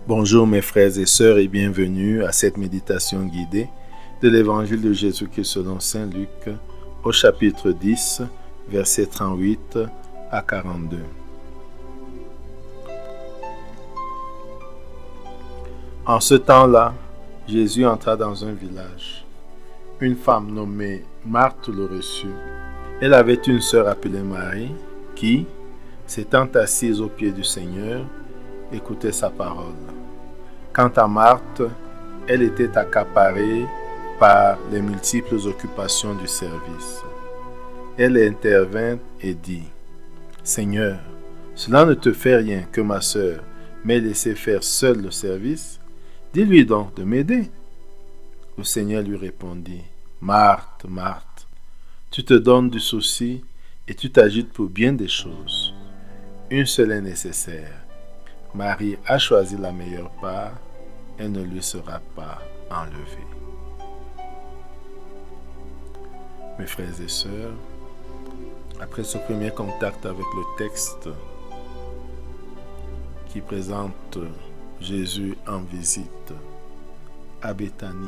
Bonjour mes frères et sœurs et bienvenue à cette méditation guidée de l'Évangile de Jésus-Christ selon Saint Luc au chapitre 10, versets 38 à 42. En ce temps-là, Jésus entra dans un village. Une femme nommée Marthe le reçut. Elle avait une sœur appelée Marie qui, s'étant assise aux pieds du Seigneur, écoutait sa parole. Quant à Marthe, elle était accaparée par les multiples occupations du service. Elle intervint et dit : « Seigneur, cela ne te fait rien que ma sœur m'ait laissé faire seule le service. Dis-lui donc de m'aider. » Le Seigneur lui répondit : « Marthe, Marthe, tu te donnes du souci et tu t'agites pour bien des choses. Une seule est nécessaire. Marie a choisi la meilleure part, elle ne lui sera pas enlevée. » Mes frères et sœurs, après ce premier contact avec le texte qui présente Jésus en visite à Béthanie,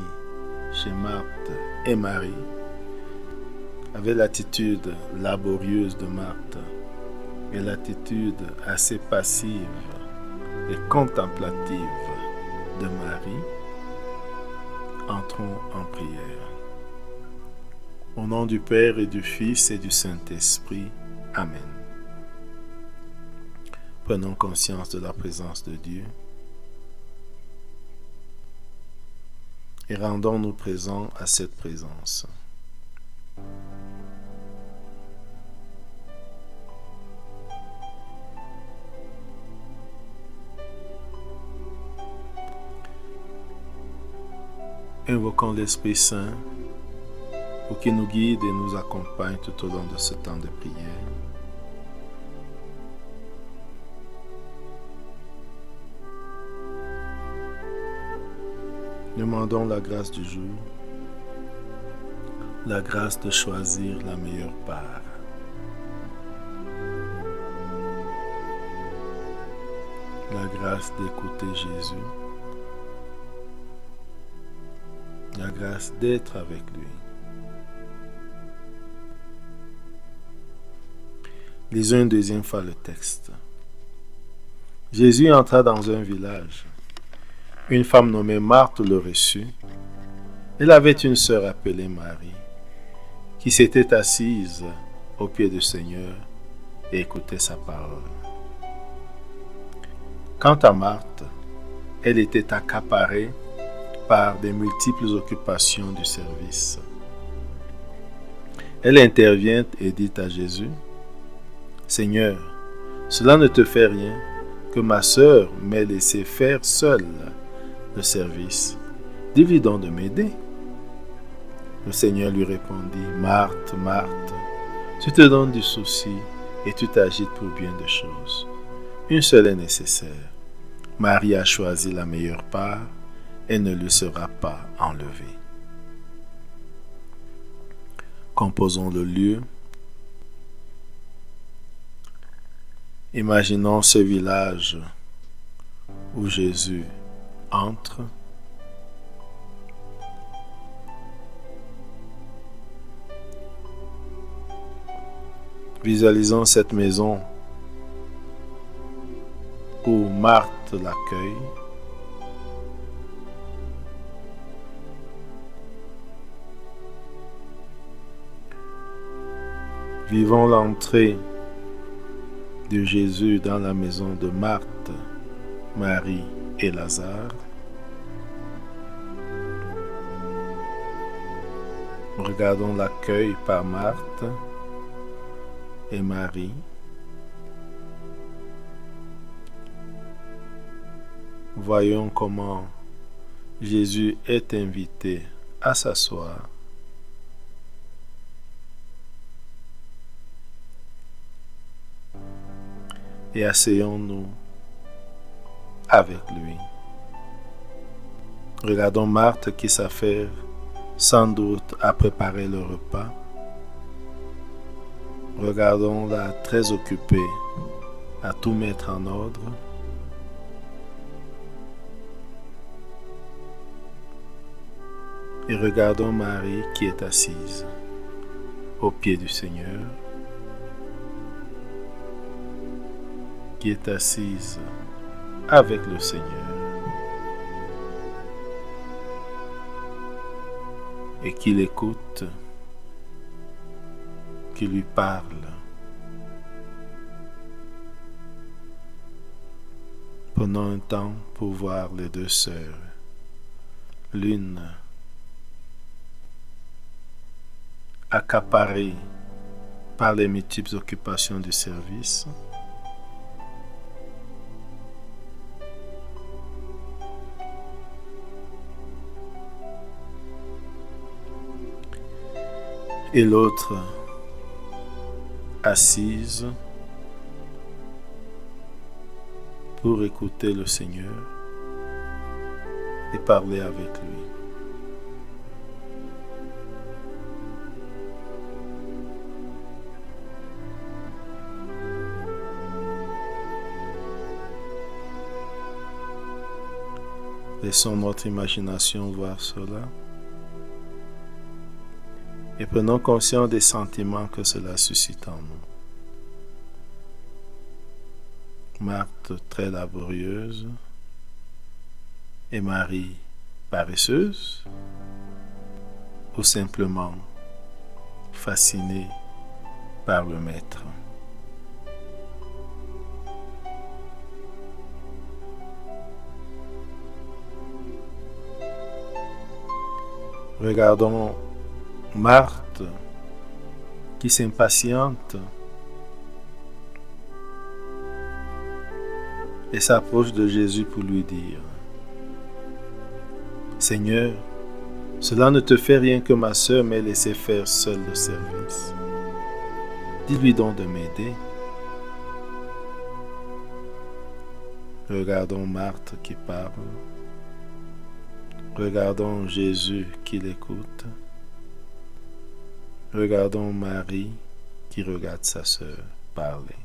chez Marthe et Marie, avec l'attitude laborieuse de Marthe et l'attitude assez passive et contemplative de Marie, entrons en prière. Au nom du Père et du Fils et du Saint-Esprit. Amen. Prenons conscience de la présence de Dieu et rendons-nous présents à cette présence. Invoquons l'Esprit Saint pour qu'il nous guide et nous accompagne tout au long de ce temps de prière. Demandons la grâce du jour, la grâce de choisir la meilleure part. La grâce d'écouter Jésus, la grâce d'être avec lui. Lisons une deuxième fois le texte. Jésus entra dans un village. Une femme nommée Marthe le reçut. Elle avait une sœur appelée Marie, qui s'était assise aux pieds du Seigneur et écoutait sa parole. Quant à Marthe, elle était accaparée par des multiples occupations du service. Elle intervient et dit à Jésus : « Seigneur, cela ne te fait rien que ma sœur m'ait laissé faire seule le service. Dis-lui donc de m'aider. » Le Seigneur lui répondit : « Marthe, Marthe, tu te donnes du souci et tu t'agites pour bien des choses. Une seule est nécessaire. Marie a choisi la meilleure part, elle ne lui sera pas enlevée. » Composons le lieu. Imaginons ce village où Jésus entre. Visualisons cette maison où Marthe l'accueille. Vivons l'entrée de Jésus dans la maison de Marthe, Marie et Lazare. Regardons l'accueil par Marthe et Marie. Voyons comment Jésus est invité à s'asseoir. Et asseyons-nous avec lui. Regardons Marthe qui s'affaire sans doute à préparer le repas. Regardons-la très occupée à tout mettre en ordre. et regardons Marie qui est assise au pied du Seigneur, qui est assise avec le Seigneur et qui l'écoute, qui lui parle. Prenons un temps pour voir les deux sœurs, l'une accaparée par les multiples occupations du service, et l'autre assise pour écouter le Seigneur et parler avec lui. Laissons notre imagination voir cela et prenons conscience des sentiments que cela suscite en nous. Marthe très laborieuse et Marie paresseuse, ou simplement fascinée par le Maître. Regardons Marthe qui s'impatiente et s'approche de Jésus pour lui dire: Seigneur, cela ne te fait rien que ma sœur m'ait laissé faire seule le service. Dis-lui donc de m'aider. Regardons Marthe qui parle. Regardons Jésus qui l'écoute. Regardons Marie qui regarde sa sœur parler.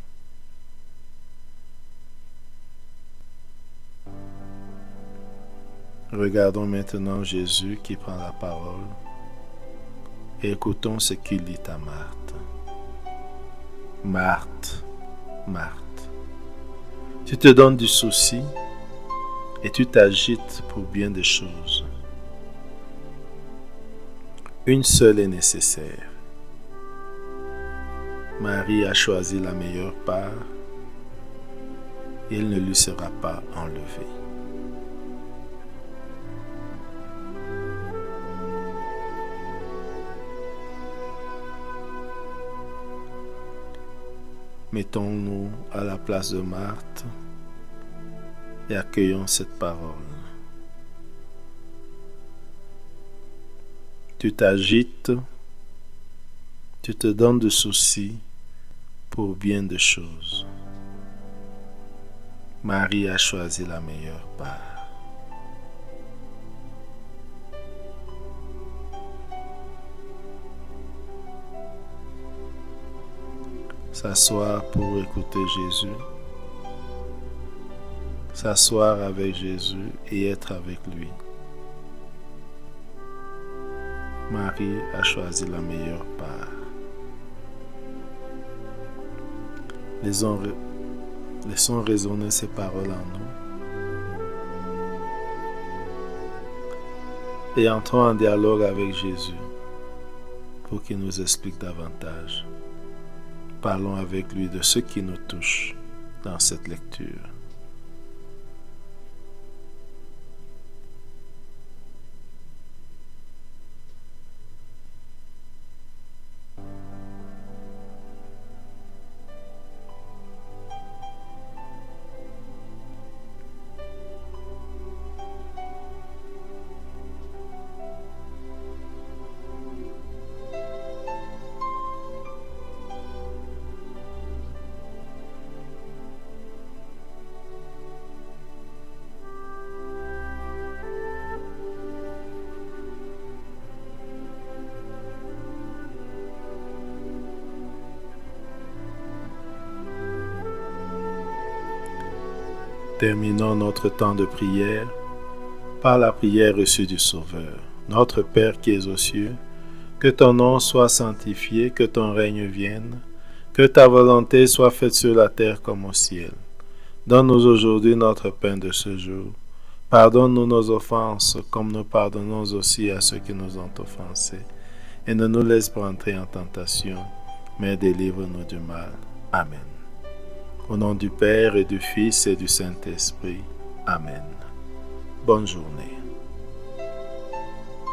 Regardons maintenant Jésus qui prend la parole et écoutons ce qu'il dit à Marthe. Marthe, Marthe, tu te donnes du souci et tu t'agites pour bien des choses. Une seule est nécessaire. Marie a choisi la meilleure part et elle ne lui sera pas enlevée. Mettons-nous à la place de Marthe et accueillons cette parole. Tu t'agites, tu te donnes de soucis pour bien des choses. Marie a choisi la meilleure part. S'asseoir pour écouter Jésus, s'asseoir avec Jésus et être avec lui. Marie a choisi la meilleure part. Laissons résonner ces paroles en nous et entrons en dialogue avec Jésus pour qu'il nous explique davantage. Parlons avec lui de ce qui nous touche dans cette lecture. Terminons notre temps de prière par la prière reçue du Sauveur. Notre Père qui es aux cieux, que ton nom soit sanctifié, que ton règne vienne, que ta volonté soit faite sur la terre comme au ciel. Donne-nous aujourd'hui notre pain de ce jour. Pardonne-nous nos offenses, comme nous pardonnons aussi à ceux qui nous ont offensés. Et ne nous laisse pas entrer en tentation, mais délivre-nous du mal. Amen. Au nom du Père et du Fils et du Saint-Esprit. Amen. Bonne journée.